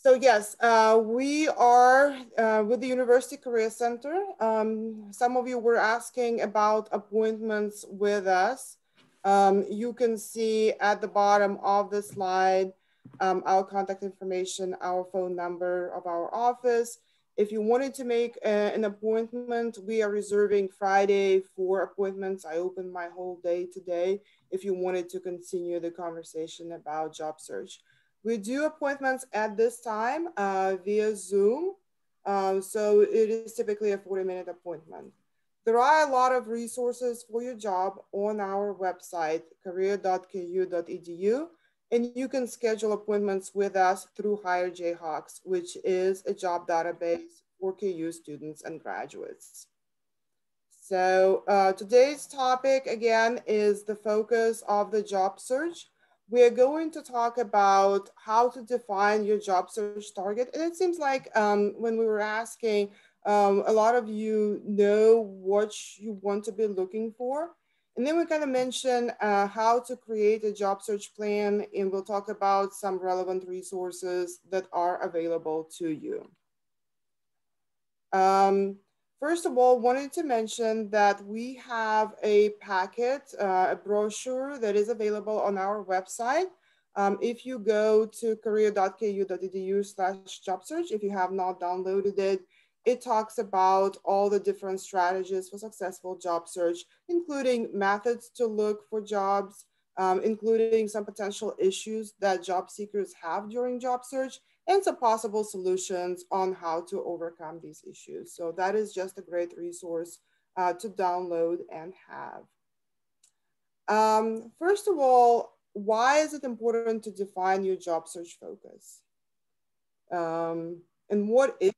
So yes, we are with the University Career Center. Some of you were asking about appointments with us. You can see at the bottom of the slide our contact information, our phone number of our office. If you wanted to make an appointment, we are reserving Friday for appointments. I open my whole day today if you wanted to continue the conversation about job search. We do appointments at this time via Zoom. So it is typically a 40-minute appointment. There are a lot of resources for your job on our website, career.ku.edu, and you can schedule appointments with us through Hire Jayhawks, which is a job database for KU students and graduates. So today's topic, again, is the focus of the job search. We are going to talk about how to define your job search target. And it seems like when we were asking, a lot of you know what you want to be looking for. And then we kind of mention how to create a job search plan, and we'll talk about some relevant resources that are available to you. First of all, wanted to mention that we have a packet, a brochure that is available on our website. If you go to career.ku.edu/job search, if you have not downloaded it, it talks about all the different strategies for successful job search, including methods to look for jobs, including some potential issues that job seekers have during job search, and some possible solutions on how to overcome these issues. So that is just a great resource to download and have. First of all, why is it important to define your job search focus? And what is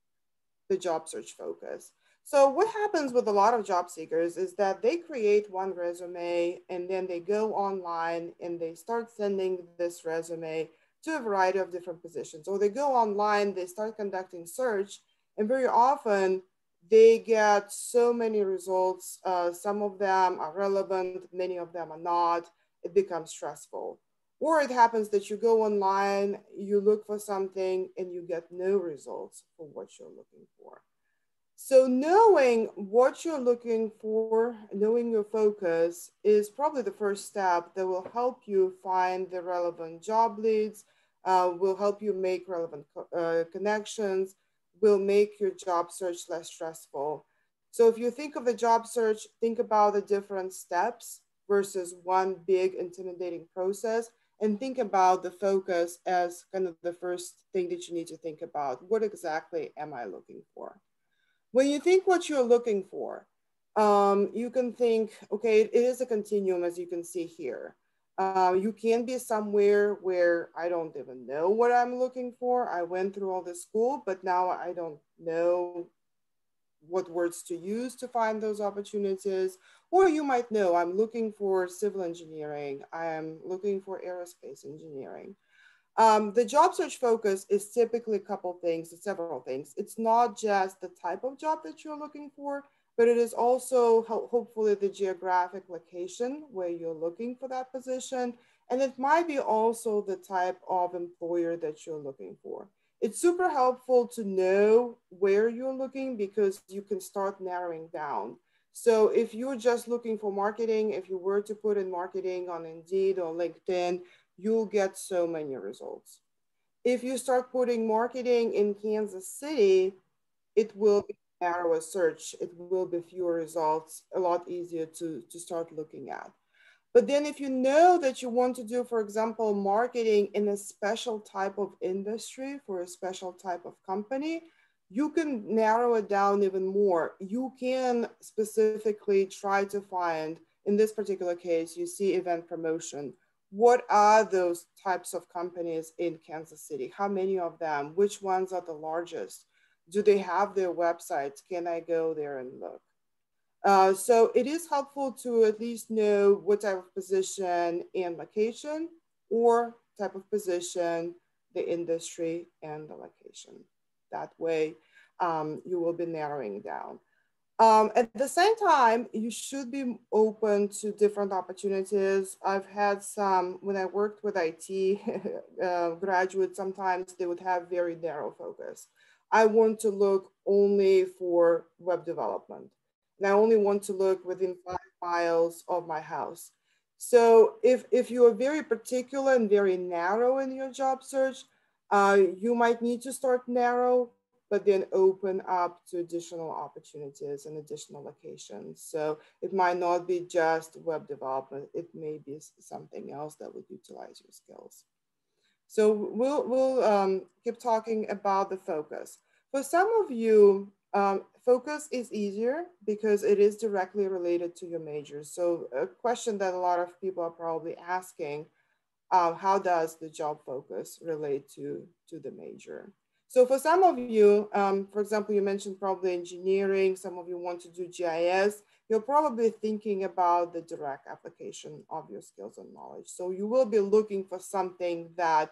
the job search focus? So what happens with a lot of job seekers is that they create one resume and then they go online and they start sending this resume to a variety of different positions. Or they go online, they start conducting search, and very often they get so many results. Some of them are relevant, many of them are not. It becomes stressful. Or it happens that you go online, you look for something, and you get no results for what you're looking for. So knowing what you're looking for, knowing your focus is probably the first step that will help you find the relevant job leads, will help you make relevant connections, will make your job search less stressful. So if you think of the job search, think about the different steps versus one big intimidating process, and think about the focus as kind of the first thing that you need to think about. What exactly am I looking for? When you think what you're looking for, you can think, okay, it is a continuum, as you can see here. You can be somewhere where I don't even know what I'm looking for. I went through all this school, but now I don't know what words to use to find those opportunities. Or you might know, I'm looking for civil engineering. I am looking for aerospace engineering. The job search focus is typically a couple things, several things. It's not just the type of job that you're looking for, but it is also hopefully the geographic location where you're looking for that position. And it might be also the type of employer that you're looking for. It's super helpful to know where you're looking because you can start narrowing down. So if you're just looking for marketing, if you were to put in marketing on Indeed or LinkedIn, you'll get so many results. If you start putting marketing in Kansas City, it will be a narrower search. It will be fewer results, a lot easier to start looking at. But then if you know that you want to do, for example, marketing in a special type of industry for a special type of company, you can narrow it down even more. You can specifically try to find, in this particular case, you see event promotion. What are those types of companies in Kansas City? How many of them? Which ones are the largest? Do they have their websites? Can I go there and look? So it is helpful to at least know what type of position and location, or type of position, the industry, and the location. That way you will be narrowing down. At the same time, you should be open to different opportunities. I've had some, when I worked with IT graduates, sometimes they would have very narrow focus. I want to look only for web development, and I only want to look within 5 miles of my house. So if you are very particular and very narrow in your job search, you might need to start narrow, but then open up to additional opportunities and additional locations. So it might not be just web development, it may be something else that would utilize your skills. So we'll keep talking about the focus. For some of you, focus is easier because it is directly related to your major. So a question that a lot of people are probably asking, how does the job focus relate to the major? So for some of you, for example, you mentioned probably engineering, some of you want to do GIS, you're probably thinking about the direct application of your skills and knowledge. So you will be looking for something that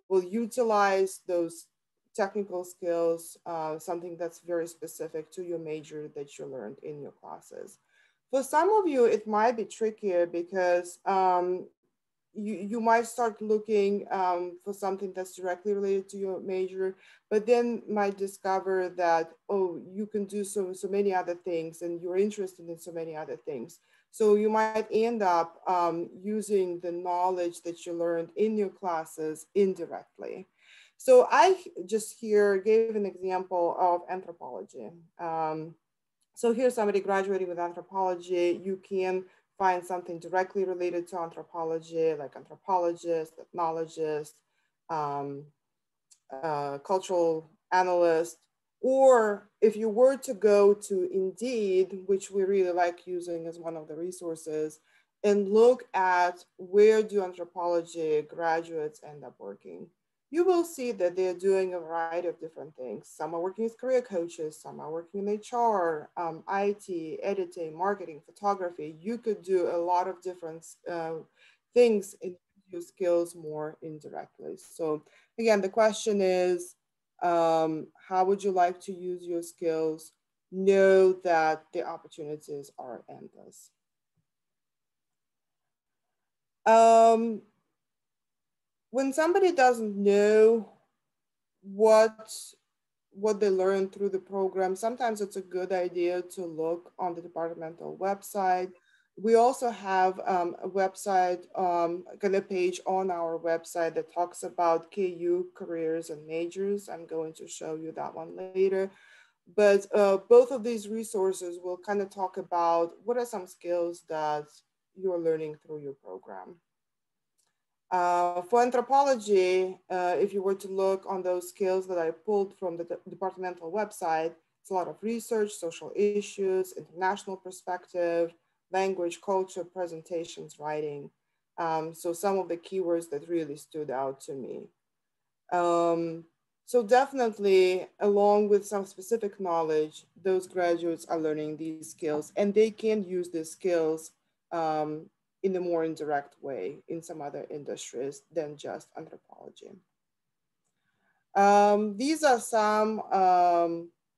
will utilize those technical skills, something that's very specific to your major that you learned in your classes. For some of you, it might be trickier because you might start looking for something that's directly related to your major, but then might discover that, oh, you can do so many other things and you're interested in so many other things. So you might end up using the knowledge that you learned in your classes indirectly. So I just here gave an example of anthropology. So here's somebody graduating with anthropology. You can find something directly related to anthropology, like anthropologist, ethnologist, um, cultural analyst, or if you were to go to Indeed, which we really like using as one of the resources, and look at where do anthropology graduates end up working, you will see that they're doing a variety of different things. Some are working as career coaches, some are working in HR, IT, editing, marketing, photography. You could do a lot of different things and use your skills more indirectly. So again, the question is, how would you like to use your skills? Know that the opportunities are endless. Um, when somebody doesn't know what what they learn through the program, sometimes it's a good idea to look on the departmental website. We also have a website, kind of page on our website that talks about KU careers and majors. I'm going to show you that one later. But both of these resources will kind of talk about what are some skills that you're learning through your program. For anthropology, if you were to look on those skills that I pulled from the departmental website, it's a lot of research, social issues, international perspective, language, culture, presentations, writing. So some of the keywords that really stood out to me. Um, so definitely, along with some specific knowledge, those graduates are learning these skills and they can use these skills um, in a more indirect way in some other industries than just anthropology. These are some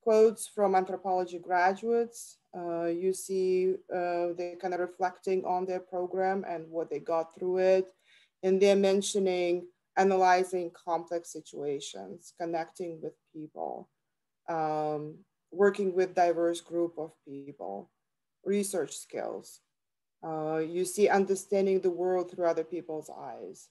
quotes from anthropology graduates. You see they're kind of reflecting on their program and what they got through it. And they're mentioning analyzing complex situations, connecting with people, working with diverse group of people, research skills. You see understanding the world through other people's eyes.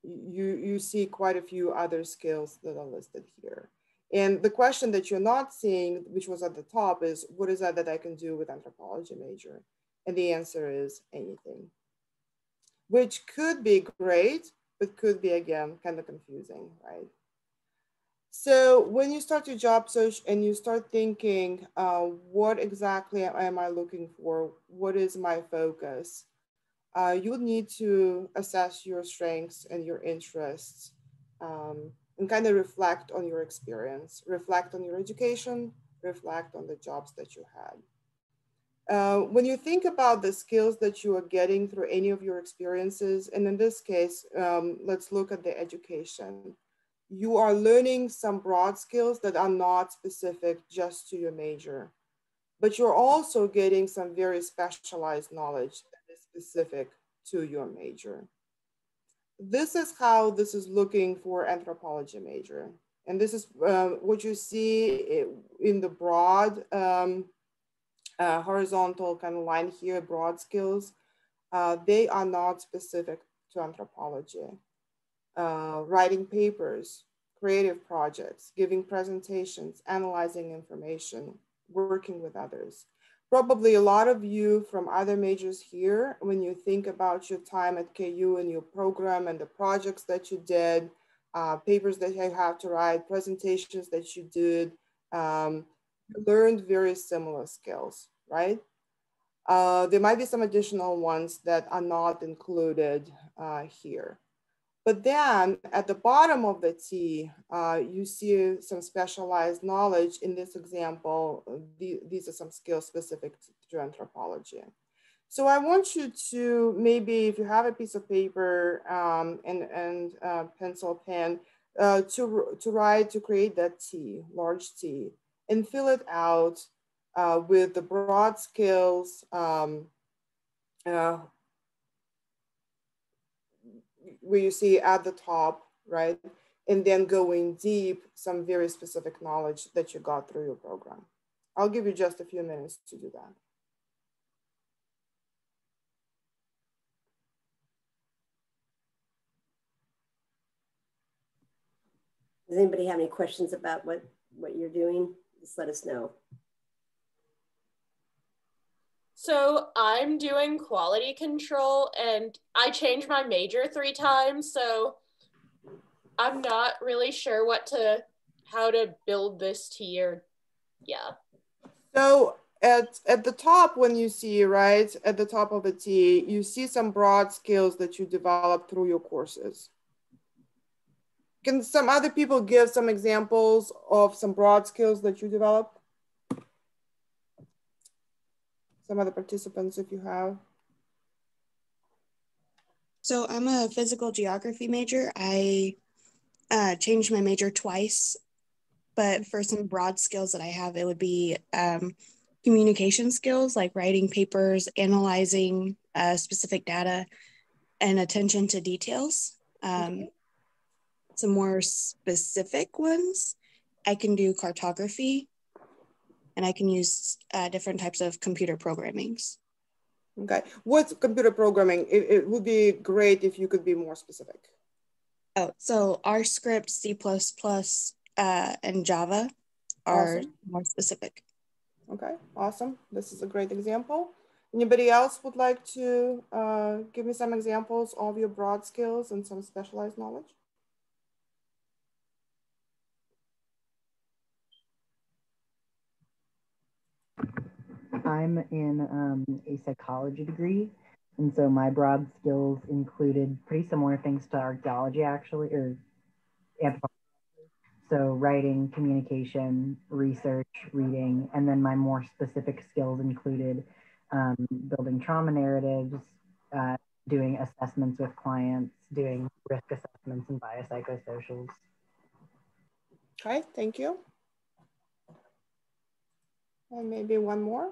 You see quite a few other skills that are listed here. And the question that you're not seeing, which was at the top, is what is that I can do with anthropology major? And the answer is anything, which could be great, but could be, again, kind of confusing, right? So when you start your job search and you start thinking, what exactly am I looking for? What is my focus? You would need to assess your strengths and your interests, and kind of reflect on your experience, reflect on your education, reflect on the jobs that you had. When you think about the skills that you are getting through any of your experiences, and in this case, let's look at the education. You are learning some broad skills that are not specific just to your major. but you're also getting some very specialized knowledge that is specific to your major. This is how this is looking for anthropology major. And this is what you see in the broad horizontal kind of line here, broad skills. They are not specific to anthropology. Writing papers, creative projects, giving presentations, analyzing information, working with others. Probably a lot of you from other majors here, when you think about your time at KU and your program and the projects that you did, papers that you have to write, presentations that you did, you learned very similar skills, right? There might be some additional ones that are not included here. But then at the bottom of the T, you see some specialized knowledge. In this example, these are some skills specific to anthropology. So I want you to maybe, if you have a piece of paper and pencil, pen, to create that T, large T, and fill it out with the broad skills, where you see at the top, right? And then going deep, some very specific knowledge that you got through your program. I'll give you just a few minutes to do that. Does anybody have any questions about what you're doing? Just let us know. So I'm doing quality control and I changed my major 3 times. So I'm not really sure how to build this tier. Yeah. So at the top, when you see, right, at the top of the T, you see some broad skills that you develop through your courses. Can some other people give some examples of some broad skills that you developed? Some other participants, if you have. So I'm a physical geography major. I changed my major twice, but for some broad skills that I have, it would be communication skills, like writing papers, analyzing specific data, and attention to details. Okay. Some more specific ones, I can do cartography, and I can use different types of computer programmings. Okay, what's computer programming? It would be great if you could be more specific. Oh, so R script, C++, and Java are awesome. More specific. Okay, awesome. This is a great example. Anybody else would like to give me some examples of your broad skills and some specialized knowledge? I'm in a psychology degree, and so my broad skills included pretty similar things to archaeology, actually, or anthropology. So writing, communication, research, reading, and then my more specific skills included building trauma narratives, doing assessments with clients, doing risk assessments and biopsychosocials. Okay, thank you. And maybe one more.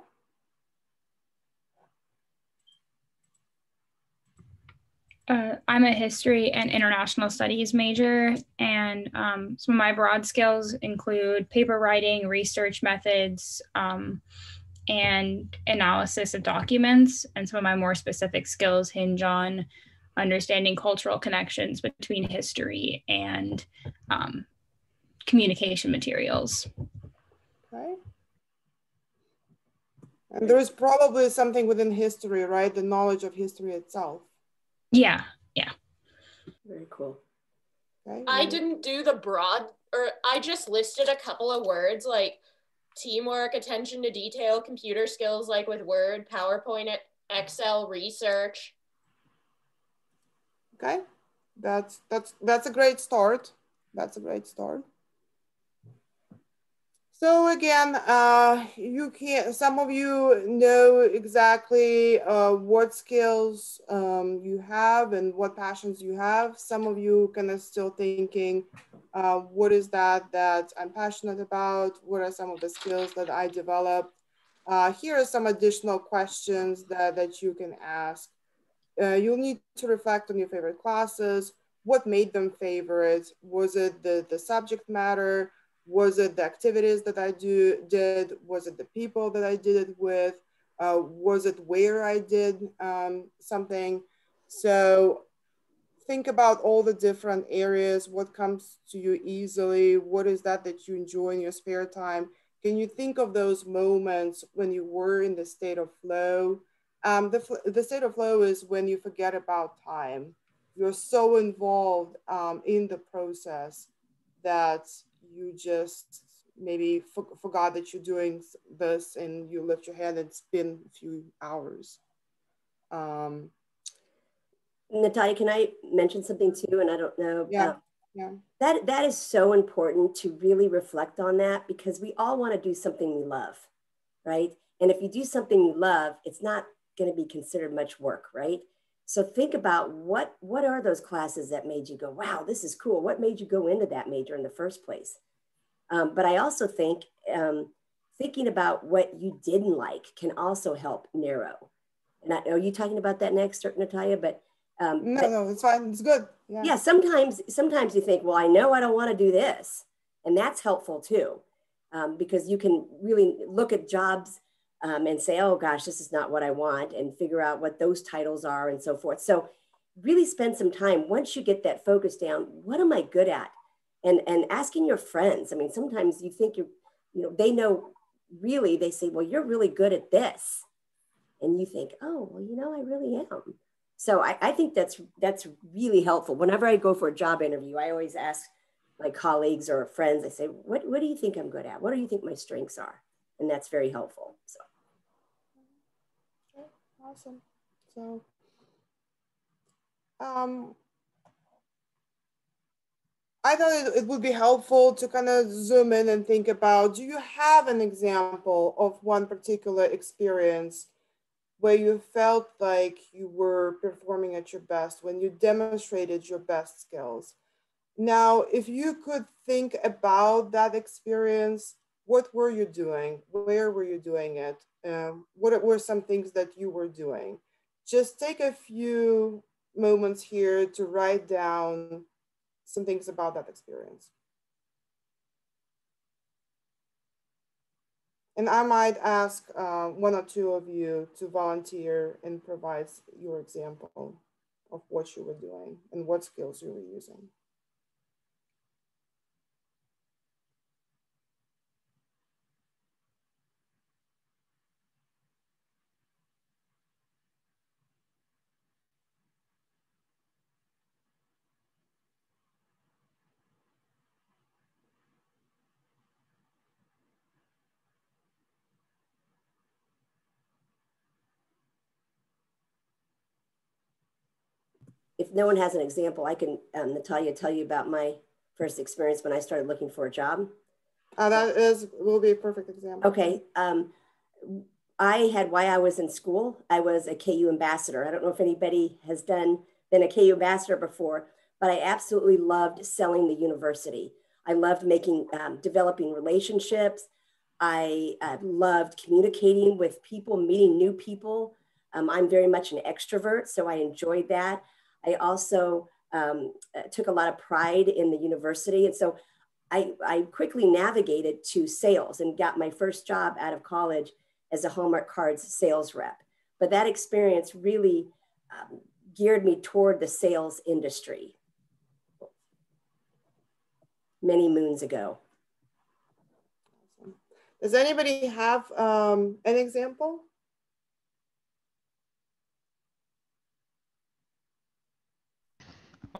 I'm a history and international studies major, and some of my broad skills include paper writing, research methods, and analysis of documents. And some of my more specific skills hinge on understanding cultural connections between history and communication materials. Okay. And there is probably something within history, right? The knowledge of history itself. Yeah. Very cool. Okay. I didn't do the broad, or I just listed a couple of words like teamwork, attention to detail, computer skills like with Word, PowerPoint, Excel, research. Okay, that's a great start. That's a great start. So again, some of you know exactly what skills you have and what passions you have. Some of you kind of still thinking, what is that I'm passionate about? What are some of the skills that I developed? Here are some additional questions that you can ask. You'll need to reflect on your favorite classes. What made them favorite? Was it the subject matter? Was it the activities that I did? Was it the people that I did it with? Was it where I did something? So think about all the different areas, what comes to you easily, what is that you enjoy in your spare time. Can you think of those moments when you were in the state of flow? The state of flow is when you forget about time. You're so involved in the process that you just maybe forgot that you're doing this, and you lift your hand and it's been a few hours. um, Natalia, can I mention something too? And I don't know. yeah, yeah. That is so important to really reflect on that, because we all want to do something we love, right? And if you do something you love, it's not going to be considered much work, right? So think about what are those classes that made you go, wow, this is cool. What made you go into that major in the first place? But I also think thinking about what you didn't like can also help narrow. And are you talking about that next, Natalia? But no, it's fine. It's good. yeah, sometimes you think, well, I know I don't want to do this, and that's helpful too, because you can really look at jobs and say, oh gosh, this is not what I want, and figure out what those titles are and so forth. So really spend some time once you get that focus down. What am I good at? And asking your friends. I mean, sometimes you think they know. Really, they say, well, you're really good at this, and you think, oh, well, I really am. So I think that's really helpful. Whenever I go for a job interview, I always ask my colleagues or friends, I say, what do you think I'm good at? What do you think my strengths are? And that's very helpful. So. Okay, awesome. So, I thought it would be helpful to kind of zoom in and think about, do you have an example of one particular experience where you felt like you were performing at your best, when you demonstrated your best skills? Now, if you could think about that experience, what were you doing? Where were you doing it? What were some things that you were doing? Just take a few moments here to write down some things about that experience. And I might ask one or two of you to volunteer and provide your example of what you were doing and what skills you were using. If no one has an example, I can, Natalia, tell you about my first experience when I started looking for a job. That will be a perfect example. Okay. While I was in school, I was a KU ambassador. I don't know if anybody has been a KU ambassador before, but I absolutely loved selling the university. I loved developing relationships. I loved communicating with people, meeting new people. I'm very much an extrovert, so I enjoyed that. I also took a lot of pride in the university. And so I quickly navigated to sales and got my first job out of college as a Hallmark Cards sales rep. But that experience really geared me toward the sales industry many moons ago. Does anybody have an example?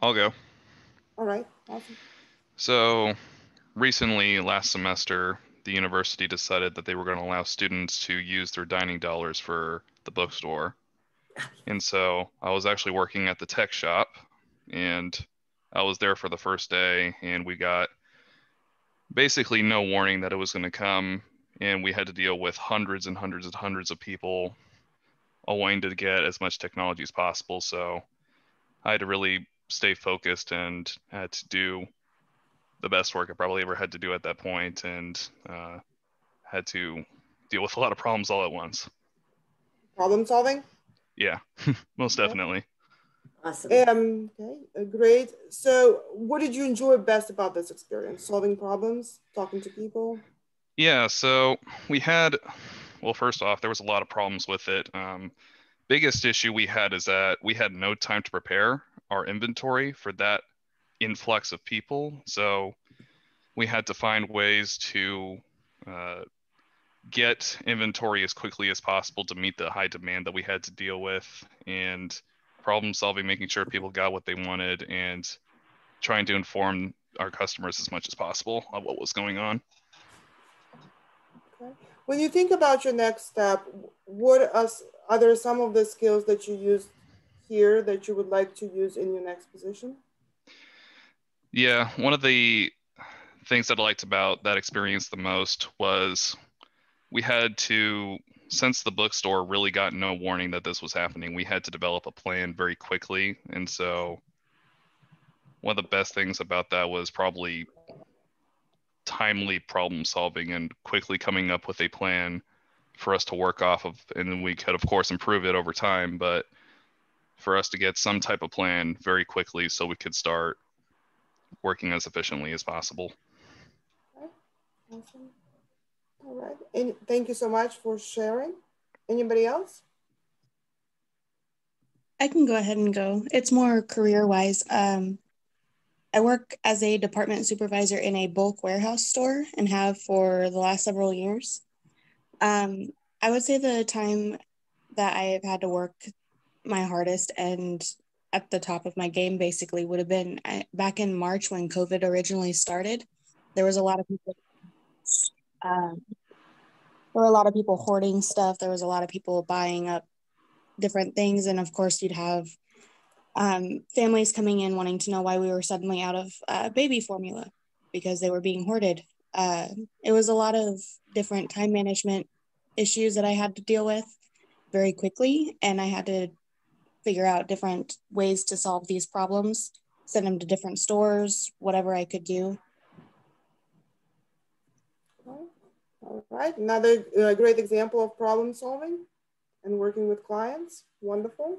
I'll go. All right, awesome. So recently, last semester, the university decided that they were going to allow students to use their dining dollars for the bookstore. And so I was actually working at the tech shop, and I was there for the first day, and we got basically no warning that it was going to come, and we had to deal with hundreds and hundreds and hundreds of people all wanting to get as much technology as possible. So I had to really stay focused and had to do the best work I probably ever had to do at that point, and had to deal with a lot of problems all at once. Problem solving? Yeah, most definitely. Awesome. Okay, great. So what did you enjoy best about this experience? Solving problems, talking to people? Yeah, so we had, well, first off, there was a lot of problems with it. Biggest issue we had is that we had no time to prepare our inventory for that influx of people. So we had to find ways to get inventory as quickly as possible to meet the high demand that we had to deal with, and problem solving, making sure people got what they wanted, and trying to inform our customers as much as possible of what was going on. Okay. When you think about your next step, what are there some of the skills that you use here that you would like to use in your next position? Yeah, one of the things that I liked about that experience the most was we had to, since the bookstore really got no warning that this was happening, we had to develop a plan very quickly. And so one of the best things about that was probably timely problem solving and quickly coming up with a plan for us to work off of. And then we could, of course, improve it over time, but for us to get some type of plan very quickly so we could start working as efficiently as possible. Okay. Awesome. All right. And thank you so much for sharing. Anybody else? I can go ahead and go. It's more career wise. I work as a department supervisor in a bulk warehouse store and have for the last several years. I would say the time that I have had to work my hardest and at the top of my game basically would have been back in March when COVID originally started. There was a lot of people. Um, there were a lot of people hoarding stuff. There was a lot of people buying up different things, and of course, you'd have families coming in wanting to know why we were suddenly out of baby formula because they were being hoarded. It was a lot of different time management issues that I had to deal with very quickly, and I had to figure out different ways to solve these problems, send them to different stores, whatever I could do. All right. Another great example of problem solving and working with clients. Wonderful.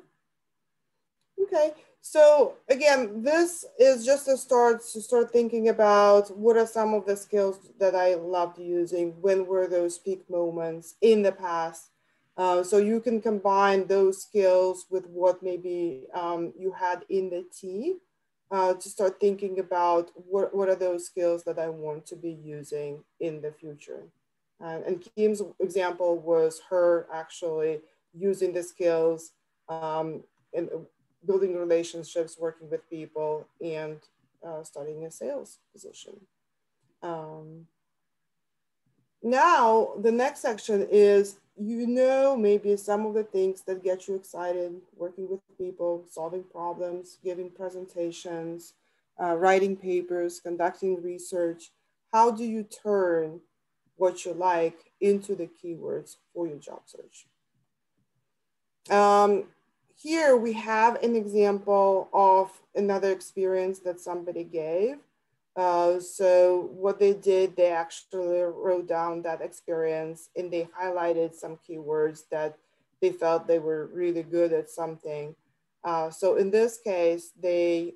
Okay, so again, this is just a start to start thinking about what are some of the skills that I loved using, when were those peak moments in the past. So you can combine those skills with what maybe you had in the T to start thinking about what are those skills that I want to be using in the future. And Kim's example was her actually using the skills in building relationships, working with people, and starting a sales position. Now, the next section is, maybe some of the things that get you excited, working with people, solving problems, giving presentations, writing papers, conducting research. How do you turn what you like into the keywords for your job search? Here we have an example of another experience that somebody gave. So what they did, they actually wrote down that experience and they highlighted some keywords that they felt they were really good at something. So in this case, they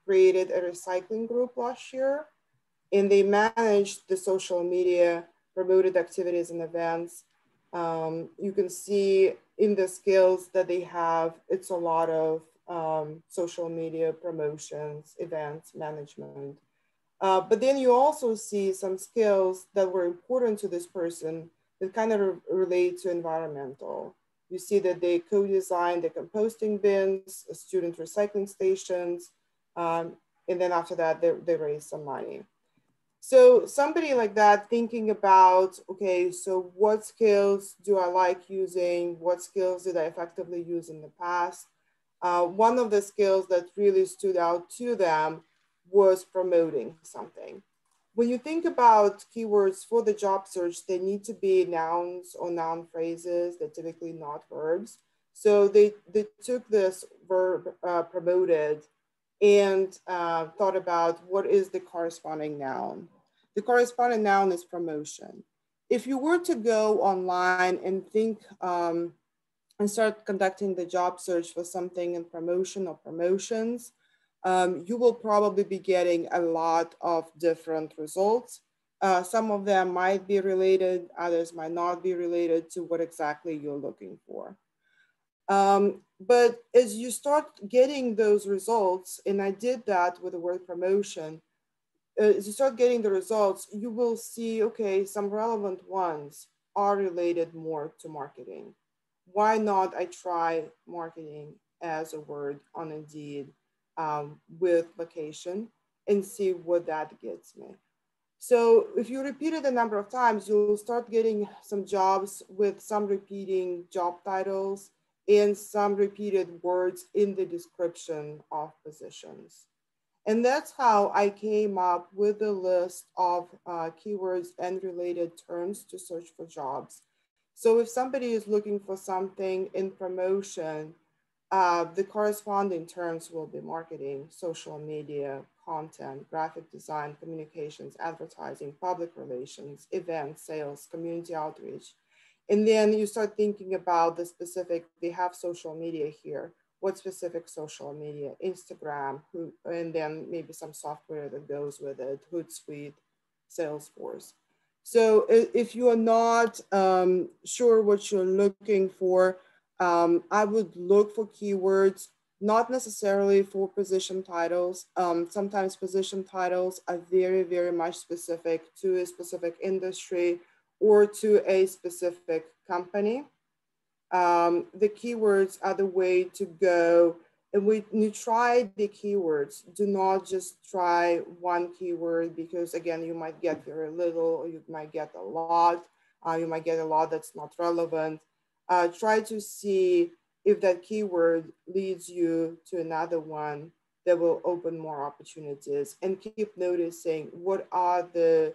created a recycling group last year, and they managed the social media, promoted activities and events. You can see in the skills that they have, it's a lot of social media promotions, events, management. But then you also see some skills that were important to this person that kind of relate to environmental. You see that they co-designed the composting bins, student recycling stations, and then after that, they raised some money. So somebody like that thinking about, okay, so what skills do I like using? What skills did I effectively use in the past? One of the skills that really stood out to them was promoting something. When you think about keywords for the job search, they need to be nouns or noun phrases. They're typically not verbs. So they took this verb promoted and thought about what is the corresponding noun. The corresponding noun is promotion. if you were to go online and think and start conducting the job search for something in promotion or promotions, you will probably be getting a lot of different results. Some of them might be related, others might not be related to what exactly you're looking for. But as you start getting those results, and I did that with the word promotion, as you start getting the results, you will see, okay, some relevant ones are related more to marketing. Why not I try marketing as a word on Indeed with location and see what that gets me. So if you repeat it a number of times, you'll start getting some jobs with some repeating job titles and some repeated words in the description of positions. And that's how I came up with a list of keywords and related terms to search for jobs. So if somebody is looking for something in promotion, the corresponding terms will be marketing, social media, content, graphic design, communications, advertising, public relations, events, sales, community outreach. And then you start thinking about the specific, they have social media here. What specific social media? Instagram, and then maybe some software that goes with it, Hootsuite, Salesforce. So if you are not sure what you're looking for, I would look for keywords, not necessarily for position titles. Sometimes position titles are very, very much specific to a specific industry or to a specific company. The keywords are the way to go. And when you try the keywords, do not just try one keyword, because again, you might get very little, or you might get a lot. You might get a lot that's not relevant. Try to see if that keyword leads you to another one that will open more opportunities, and keep noticing what are the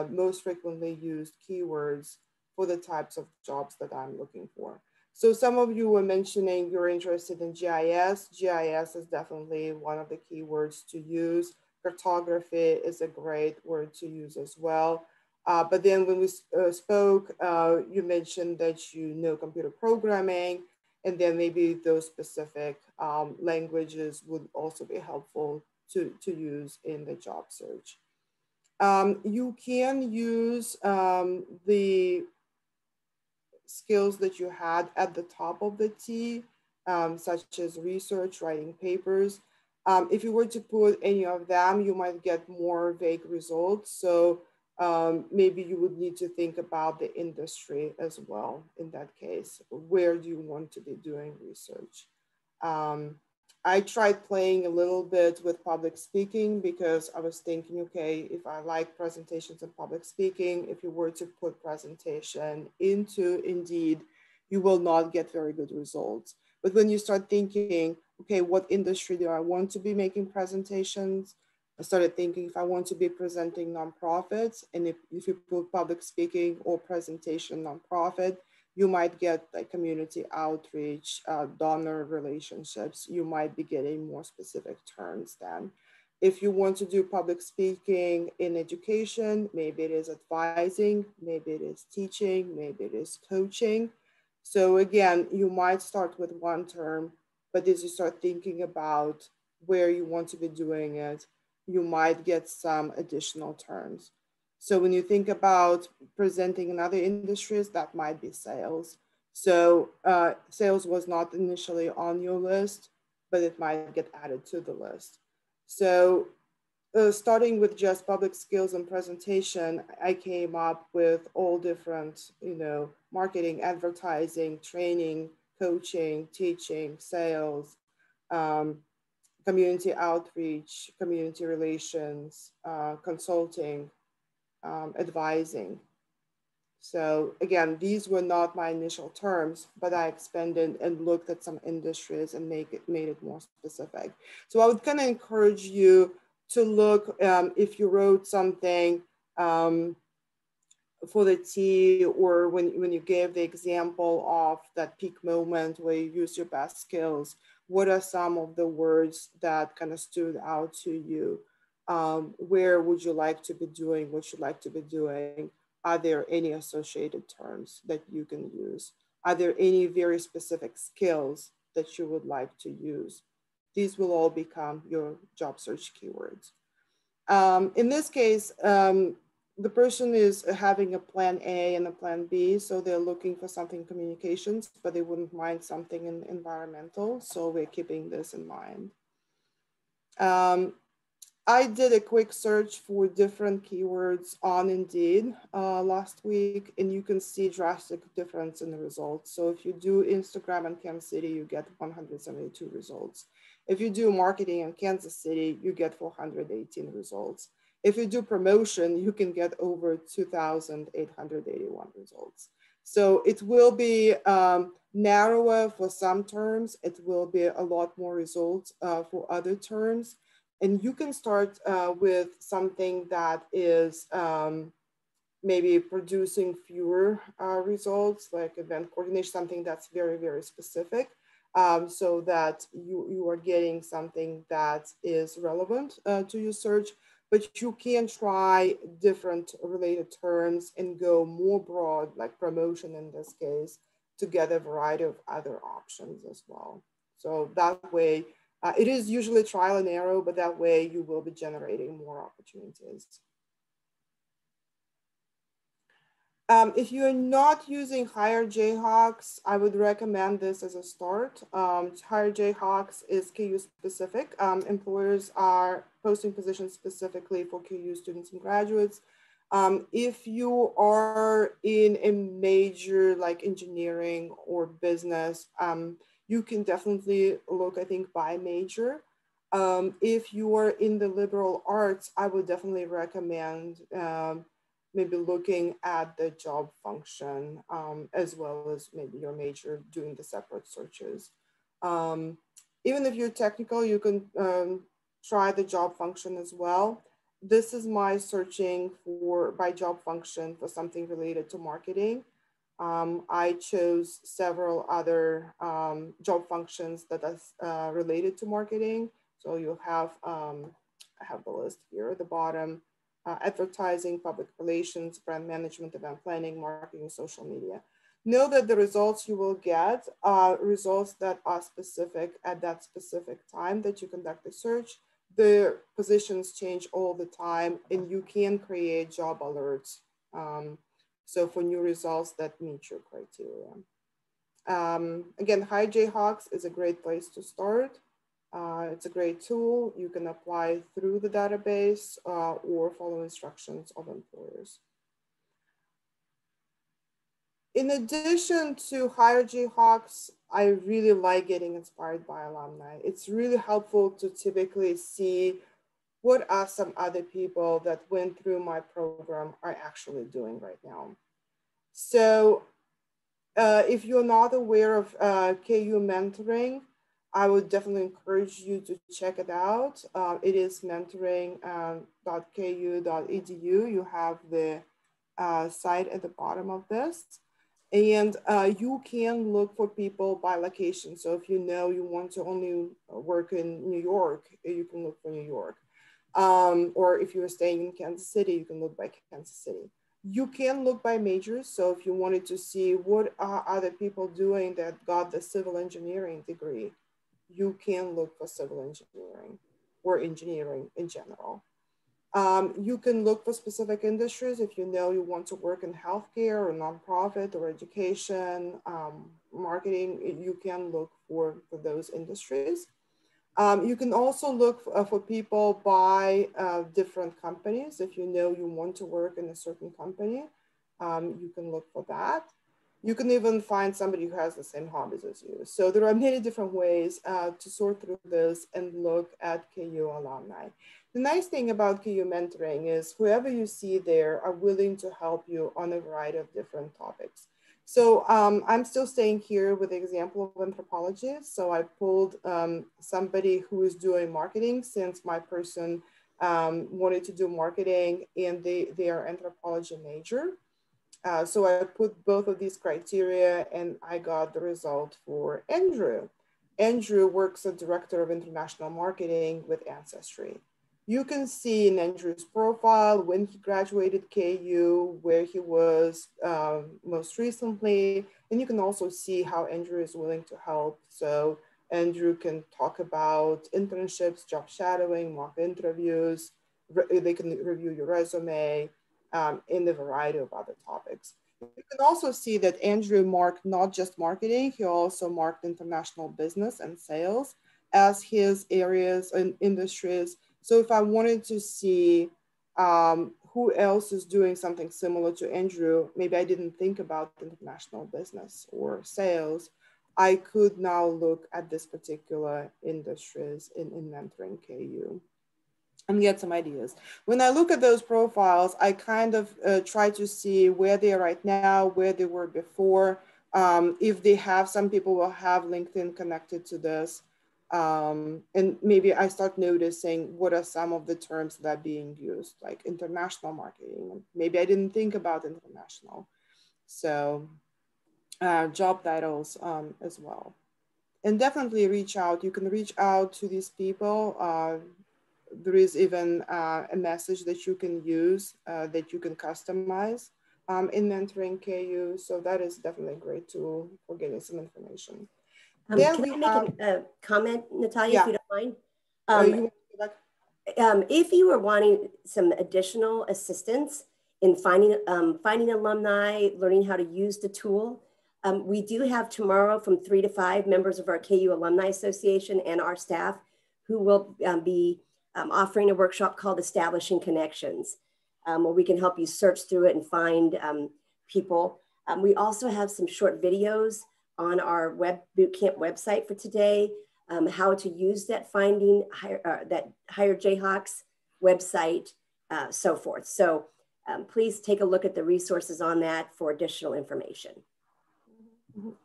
most frequently used keywords for the types of jobs that I'm looking for. So some of you were mentioning you're interested in GIS. GIS is definitely one of the keywords to use. Cartography is a great word to use as well. But then when we spoke, you mentioned that you know computer programming, and then maybe those specific languages would also be helpful to use in the job search. You can use the skills that you had at the top of the T, such as research, writing papers. If you were to put any of them, you might get more vague results. So maybe you would need to think about the industry as well in that case. Where do you want to be doing research? I tried playing a little bit with public speaking, because I was thinking, okay, if I like presentations and public speaking, if you were to put presentation into Indeed, you will not get very good results. But when you start thinking, okay, what industry do I want to be making presentations? I started thinking, if I want to be presenting nonprofits, and if you put public speaking or presentation nonprofit, you might get like community outreach, donor relationships. You might be getting more specific terms then. If you want to do public speaking in education, maybe it is advising, maybe it is teaching, maybe it is coaching. So again, you might start with one term, but as you start thinking about where you want to be doing it, you might get some additional terms. So when you think about presenting in other industries, that might be sales. So sales was not initially on your list, but it might get added to the list. So starting with just public skills and presentation, I came up with all different, marketing, advertising, training, coaching, teaching, sales, um, community outreach, community relations, consulting, advising. So again, these were not my initial terms, but I expanded and looked at some industries and made it more specific. So I would kind of encourage you to look, if you wrote something for the T, or when you gave the example of that peak moment where you use your best skills, what are some of the words that kind of stood out to you? Where would you like to be doing what you like to be doing? Are there any associated terms that you can use? Are there any very specific skills that you would like to use? These will all become your job search keywords. In this case, the person is having a plan A and a plan B, so they're looking for something communications, but they wouldn't mind something in environmental, so we're keeping this in mind. I did a quick search for different keywords on Indeed last week, and you can see drastic difference in the results. So if you do Instagram in Kansas City, you get 172 results. If you do marketing in Kansas City, you get 418 results. If you do promotion, you can get over 2,881 results. So it will be narrower for some terms. It will be a lot more results for other terms. And you can start with something that is maybe producing fewer results, like event coordination, something that's very, very specific, so that you are getting something that is relevant to your search. But you can try different related terms and go more broad, like promotion in this case, to get a variety of other options as well. So that way, it is usually trial and error, but that way you will be generating more opportunities. If you're not using Hire Jayhawks, I would recommend this as a start. Hire Jayhawks is KU specific. Employers are posting positions specifically for KU students and graduates. If you are in a major like engineering or business, you can definitely look, I think, by major. If you are in the liberal arts, I would definitely recommend maybe looking at the job function as well as maybe your major, doing the separate searches. Even if you're technical, you can try the job function as well. This is my searching for by job function for something related to marketing. I chose several other job functions that are related to marketing. So you have, I have the list here at the bottom: advertising, public relations, brand management, event planning, marketing, social media. Know that the results you will get are results that are specific at that specific time that you conduct the search. The positions change all the time, and you can create job alerts. So for new results that meet your criteria. Again, Hire Jayhawks is a great place to start. It's a great tool. You can apply through the database or follow instructions of employers. In addition to Hire Jayhawks, I really like getting inspired by alumni. It's really helpful to typically see what are some other people that went through my program are actually doing right now. So if you're not aware of KU mentoring, I would definitely encourage you to check it out. It is mentoring.ku.edu. You have the site at the bottom of this. And you can look for people by location. So if you know you want to only work in New York, you can look for New York. Or if you're staying in Kansas City, you can look by Kansas City. You can look by majors. So if you wanted to see what are other people doing that got the civil engineering degree, you can look for civil engineering or engineering in general. You can look for specific industries if you know you want to work in healthcare or nonprofit or education, marketing, you can look for those industries. You can also look for people by different companies. If you know you want to work in a certain company, you can look for that. You can even find somebody who has the same hobbies as you. So there are many different ways to sort through this and look at KU alumni. The nice thing about KU mentoring is whoever you see there are willing to help you on a variety of different topics. So I'm still staying here with the example of anthropology. So I pulled somebody who is doing marketing since my person wanted to do marketing and they are anthropology major. So I put both of these criteria and I got the result for Andrew. Andrew works as Director of International Marketing with Ancestry. You can see in Andrew's profile when he graduated KU, where he was most recently, and you can also see how Andrew is willing to help. So Andrew can talk about internships, job shadowing, mock interviews. They can review your resume, in a variety of other topics. You can also see that Andrew marked not just marketing, he also marked international business and sales as his areas and industries. So if I wanted to see who else is doing something similar to Andrew, maybe I didn't think about international business or sales, I could now look at this particular industries in mentoring KU and get some ideas. When I look at those profiles, I kind of try to see where they are right now, where they were before. If they have, some people will have LinkedIn connected to this. And maybe I start noticing what are some of the terms that are being used, like international marketing. Maybe I didn't think about international. So job titles as well. And definitely reach out. You can reach out to these people. There is even a message that you can use that you can customize in mentoring KU. So that is definitely a great tool for getting some information. Then Can we I make have, a comment, Natalia, yeah. if you don't mind? You If you are wanting some additional assistance in finding alumni, learning how to use the tool, we do have tomorrow from 3 to 5 members of our KU Alumni Association and our staff who will be offering a workshop called Establishing Connections, where we can help you search through it and find people. We also have some short videos on our bootcamp website for today, how to use that that Hire Jayhawks website, so forth. So please take a look at the resources on that for additional information.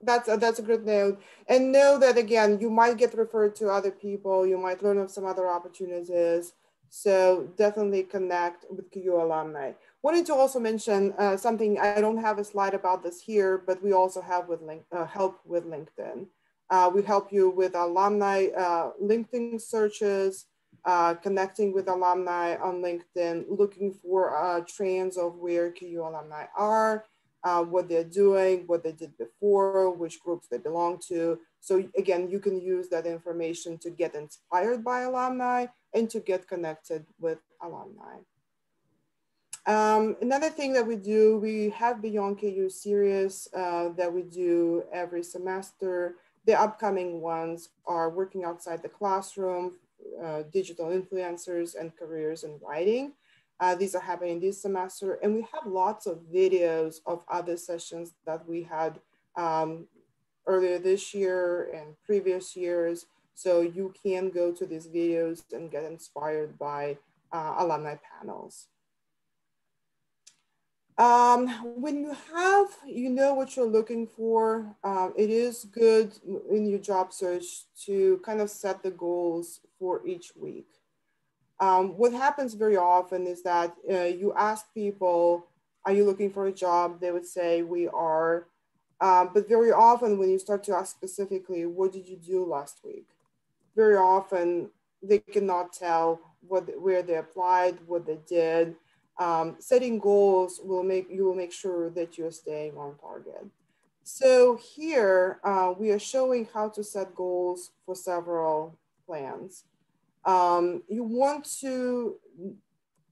That's a good note. And know that, again, you might get referred to other people. You might learn of some other opportunities. So definitely connect with KU alumni. Wanted to also mention something, I don't have a slide about this here, but we also have with help with LinkedIn. We help you with alumni LinkedIn searches, connecting with alumni on LinkedIn, looking for trends of where KU alumni are, what they're doing, what they did before, which groups they belong to. So again, you can use that information to get inspired by alumni and to get connected with alumni. Another thing that we do, we have Beyond KU series that we do every semester. The upcoming ones are working outside the classroom, digital influencers and careers in writing. These are happening this semester, and we have lots of videos of other sessions that we had earlier this year and previous years. So you can go to these videos and get inspired by alumni panels. When you know what you're looking for, it is good in your job search to kind of set the goals for each week. What happens very often is that you ask people, are you looking for a job? They would say, we are. But very often when you start to ask specifically, what did you do last week? Very often they cannot tell where they applied, what they did. Setting goals will make sure that you're staying on target. So here we are showing how to set goals for several plans. You want to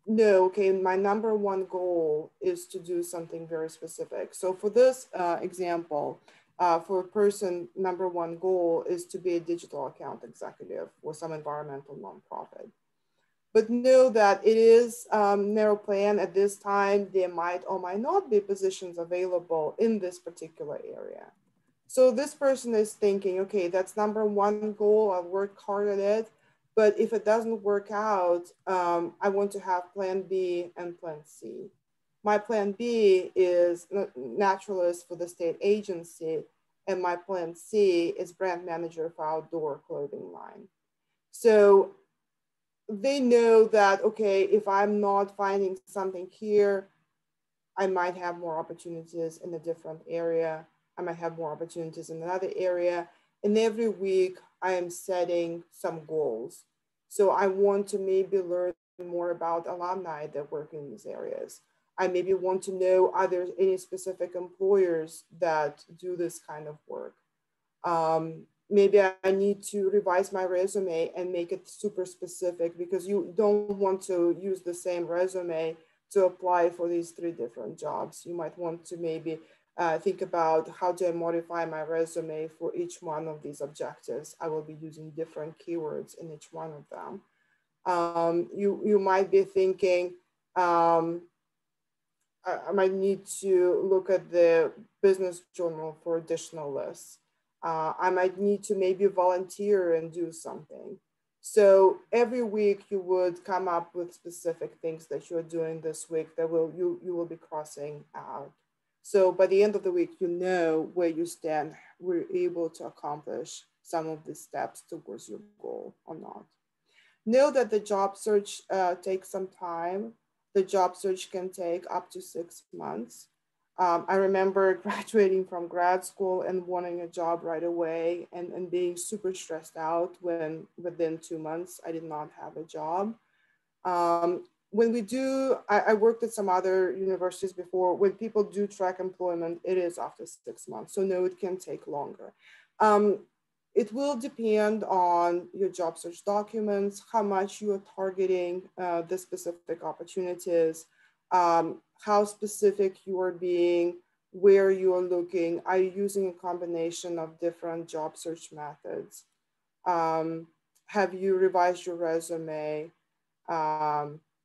know, okay, my number one goal is to do something very specific. So for this example, for a person, number one goal is to be a digital account executive for some environmental nonprofit. But know that it is narrow plan at this time. There might or might not be positions available in this particular area. So this person is thinking, okay, that's number one goal. I'll work hard at it. But if it doesn't work out, I want to have plan B and plan C. My plan B is naturalist for the state agency. And my plan C is brand manager for outdoor clothing line. So they know that, okay, if I'm not finding something here, I might have more opportunities in a different area. I might have more opportunities in another area. And every week I am setting some goals. So I want to maybe learn more about alumni that work in these areas. I maybe want to know, are there any specific employers that do this kind of work? Maybe I need to revise my resume and make it super specific, because you don't want to use the same resume to apply for these 3 different jobs. You might want to maybe think about, how do I modify my resume for each one of these objectives? I will be using different keywords in each one of them. You might be thinking, um, I might need to look at the business journal for additional lists. I might need to maybe volunteer and do something. So every week you would come up with specific things that you're doing this week that you will be crossing out. So by the end of the week, you know where you stand, were able to accomplish some of the steps towards your goal or not. Know that the job search takes some time. The job search can take up to 6 months. I remember graduating from grad school and wanting a job right away, and being super stressed out when within 2 months I did not have a job. When we do, I worked at some other universities before, when people do track employment, it is after 6 months. So no, it can take longer. Um, it will depend on your job search documents, how much you are targeting the specific opportunities, how specific you are being, where you are looking. Are you using a combination of different job search methods? Um, have you revised your resume?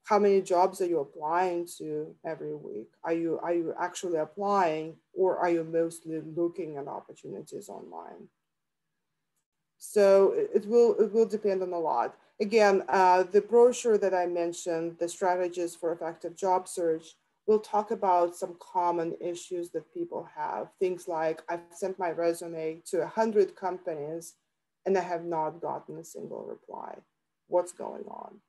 How many jobs are you applying to every week? Are you actually applying, or are you mostly looking at opportunities online? So it will depend on a lot. Again, the brochure that I mentioned, the strategies for effective job search, will talk about some common issues that people have. Things like, I've sent my resume to 100 companies and I have not gotten a single reply. What's going on?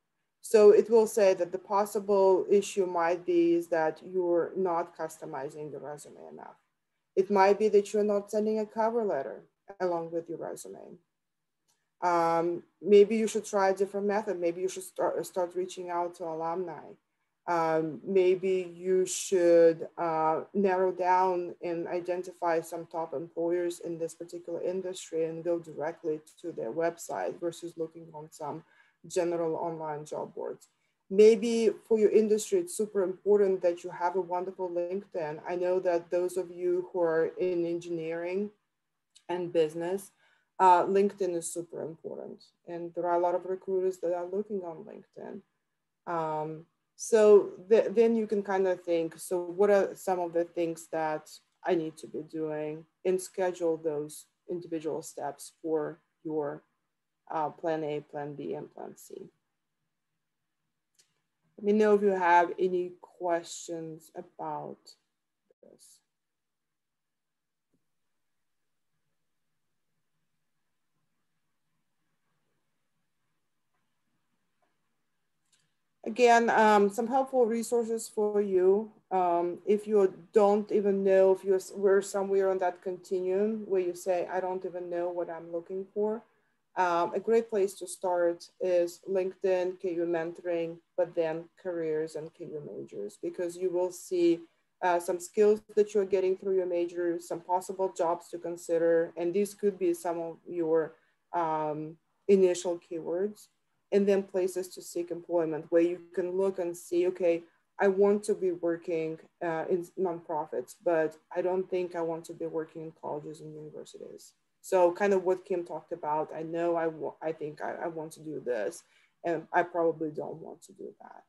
So it will say that the possible issue might be is that you're not customizing the resume enough. It might be that you're not sending a cover letter along with your resume. Maybe you should try a different method. Maybe you should start reaching out to alumni. Maybe you should narrow down and identify some top employers in this particular industry and go directly to their website versus looking on some general online job boards. Maybe for your industry, it's super important that you have a wonderful LinkedIn. I know that those of you who are in engineering and business, LinkedIn is super important. And there are a lot of recruiters that are looking on LinkedIn. Then you can kind of think, so what are some of the things that I need to be doing, and schedule those individual steps for your plan A, plan B, and plan C. Let me know if you have any questions about this. Again, some helpful resources for you. If you don't even know if we're somewhere on that continuum where you say, I don't even know what I'm looking for, a great place to start is LinkedIn, KU Mentoring, but then careers and KU majors, because you will see some skills that you're getting through your major, some possible jobs to consider, and these could be some of your initial keywords, and then places to seek employment where you can look and see, okay, I want to be working in nonprofits, but I don't think I want to be working in colleges and universities. So kind of what Kim talked about, I know I think I want to do this, and I probably don't want to do that.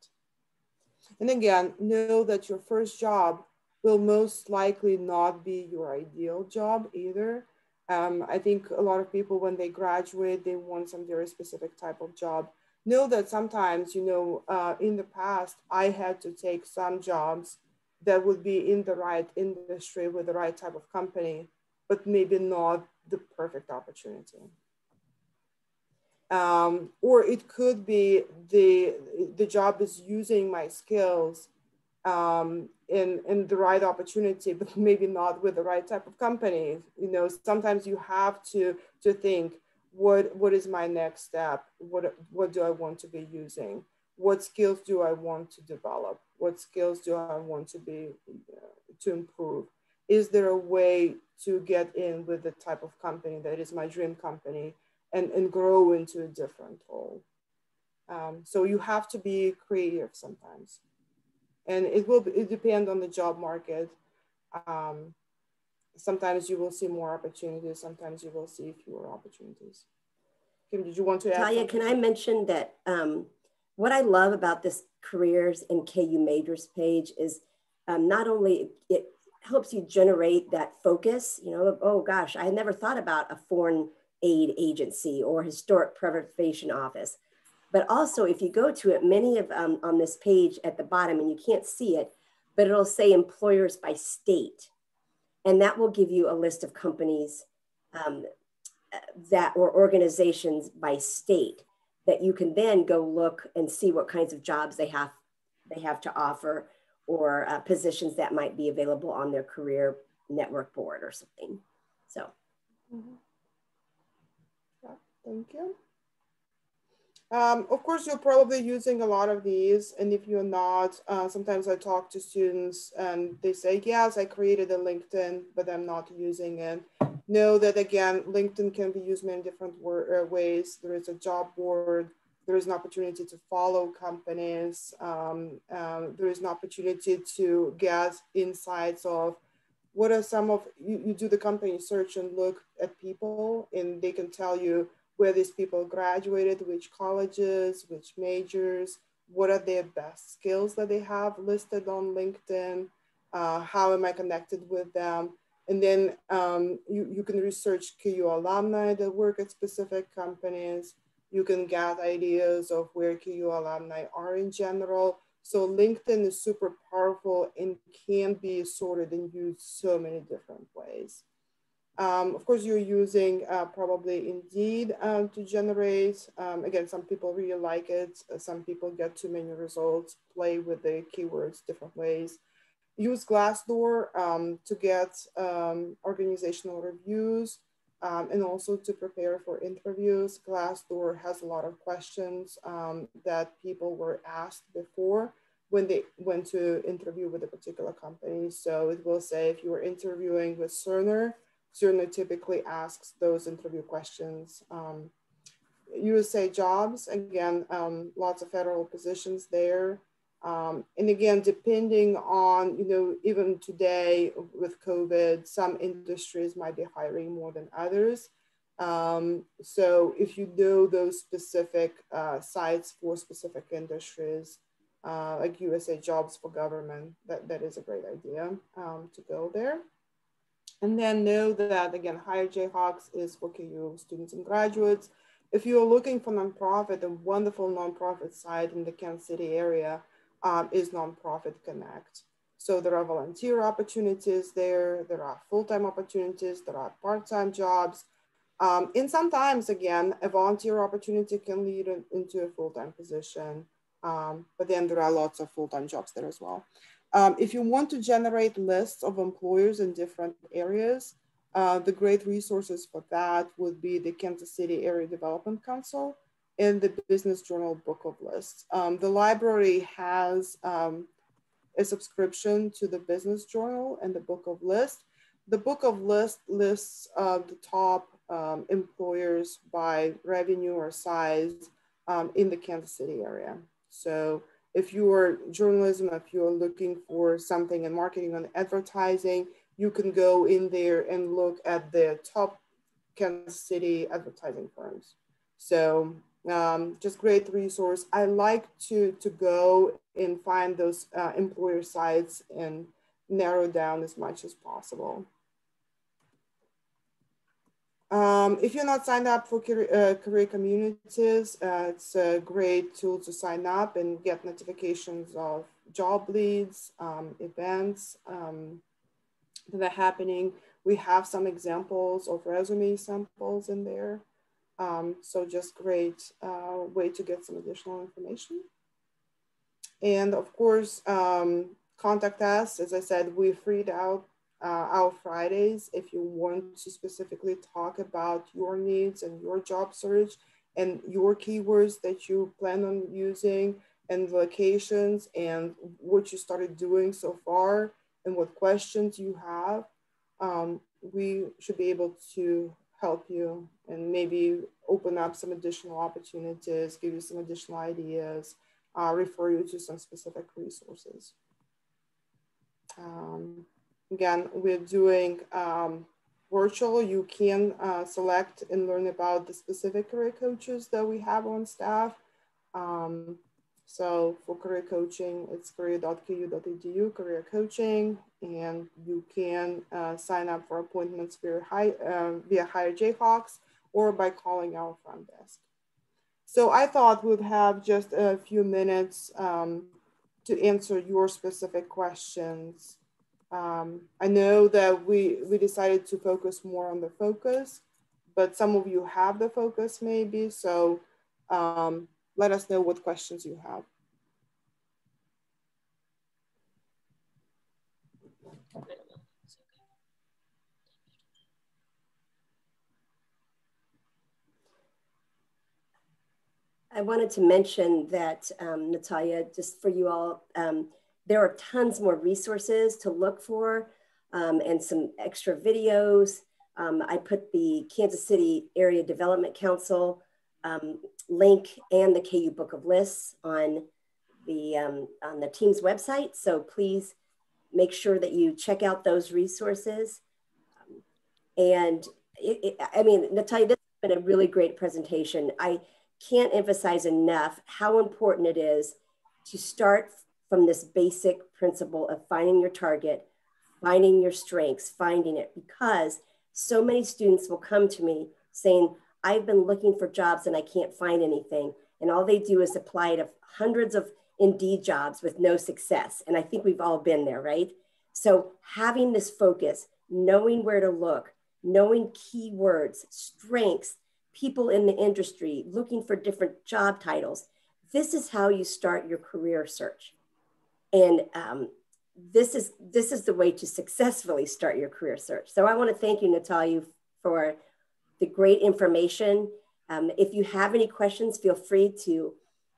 And again, know that your first job will most likely not be your ideal job either. I think a lot of people, when they graduate, they want some very specific type of job. Know that sometimes, in the past, I had to take some jobs that would be in the right industry with the right type of company, but maybe not the perfect opportunity. Or it could be the job is using my skills in the right opportunity, but maybe not with the right type of company. Sometimes you have to think, what is my next step? What do I want to be using? What skills do I want to develop? What skills do I want to be to improve? Is there a way to get in with the type of company that is my dream company and grow into a different role? So you have to be creative sometimes, and it depend on the job market. Um, Sometimes you will see more opportunities. Sometimes you will see fewer opportunities. Kim, did you want to add Talia, something? can I mention that what I love about this careers and KU majors page is not only it helps you generate that focus, you know, oh gosh, I never thought about a foreign aid agency or historic preservation office. But also if you go to it, many of on this page at the bottom, and you can't see it, but it'll say employers by state. And that will give you a list of companies that or organizations by state that you can then go look and see what kinds of jobs they have to offer, or positions that might be available on their career network board or something. So, yeah, thank you. Of course, you're probably using a lot of these, and if you're not, sometimes I talk to students and they say, yes, I created a LinkedIn, but I'm not using it. Know that again, LinkedIn can be used in different ways. There is a job board, there is an opportunity to follow companies, there is an opportunity to get insights of what are some of, you do the company search and look at people, and they can tell you where these people graduated, which colleges, which majors, what are their best skills that they have listed on LinkedIn, how am I connected with them? And then you can research KU alumni that work at specific companies. You can get ideas of where KU alumni are in general. So LinkedIn is super powerful and can be sorted and used so many different ways. Of course, you're using probably Indeed to generate. Again, some people really like it. Some people get too many results, play with the keywords different ways. Use Glassdoor to get organizational reviews and also to prepare for interviews. Glassdoor has a lot of questions that people were asked before when they went to interview with a particular company. So it will say if you were interviewing with Cerner, Cerner typically asks those interview questions. USA jobs, again, lots of federal positions there. And again, depending on, you know, even today with COVID, some industries might be hiring more than others. So if you know those specific sites for specific industries, like USA Jobs for Government, that is a great idea to go there. And then know that, again, Hire Jayhawks is for KU students and graduates. If you're looking for nonprofit, a wonderful nonprofit site in the Kansas City area is Nonprofit Connect. So there are volunteer opportunities there, there are full-time opportunities, there are part-time jobs. And sometimes, again, a volunteer opportunity can lead into a full-time position. But then there are lots of full-time jobs there as well. If you want to generate lists of employers in different areas, the great resources for that would be the Kansas City Area Development Council and the Business Journal Book of Lists. The library has a subscription to the Business Journal and the Book of Lists. The Book of Lists lists the top employers by revenue or size in the Kansas City area. So if you are journalism, if you're looking for something in marketing and advertising, you can go in there and look at the top Kansas City advertising firms. So just great resource. I like to go and find those employer sites and narrow down as much as possible. If you're not signed up for career communities, it's a great tool to sign up and get notifications of job leads, events that are happening. We have some examples of resume samples in there. So just great way to get some additional information. And of course, contact us. As I said, we freed out our Fridays if you want to specifically talk about your needs and your job search and your keywords that you plan on using and locations and what you started doing so far and what questions you have. We should be able to help you and maybe open up some additional opportunities, give you some additional ideas, refer you to some specific resources. Again, we're doing virtual. You can select and learn about the specific career coaches that we have on staff. So for career coaching, it's career.ku.edu, career coaching, and you can sign up for appointments via Hire Jayhawks or by calling our front desk. So I thought we'd have just a few minutes to answer your specific questions. I know that we decided to focus more on the focus, but some of you have the focus maybe, so let us know what questions you have. I wanted to mention that, Natalia, just for you all, there are tons more resources to look for and some extra videos. I put the Kansas City Area Development Council link and the KU Book of Lists on the team's website. So please make sure that you check out those resources. I mean, Natalia, this has been a really great presentation. I can't emphasize enough how important it is to start from this basic principle of finding your target, finding your strengths, finding it, because so many students will come to me saying, I've been looking for jobs and I can't find anything. And all they do is apply to hundreds of Indeed jobs with no success. And I think we've all been there, right? So having this focus, knowing where to look, knowing keywords, strengths, people in the industry, looking for different job titles. This is how you start your career search. And this is the way to successfully start your career search. So I want to thank you, Natalia, for the great information. If you have any questions, feel free to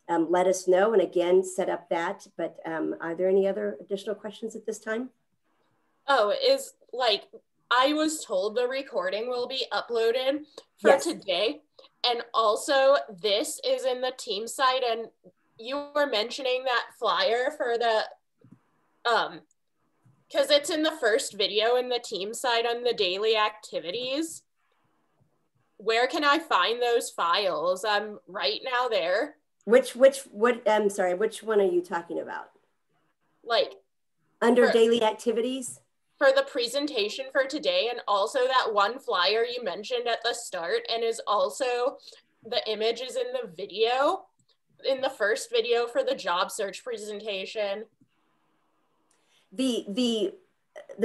let us know and again, set up that. But are there any other additional questions at this time? Oh, I was told the recording will be uploaded for today. And also this is in the team site, and you were mentioning that flyer for the, because it's in the first video in the team site on the daily activities. Where can I find those files? I'm right now there. I'm sorry, which one are you talking about? Like under daily activities? For the presentation for today, and also that one flyer you mentioned at the start, and is also the images in the video, in the first video for the job search presentation. The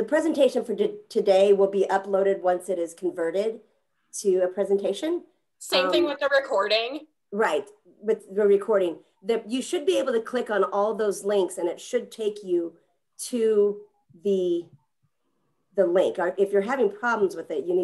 presentation for today will be uploaded once it is converted to a presentation. Same thing with the recording. Right, with the recording. You should be able to click on all those links and it should take you to the link. If you're having problems with it, you need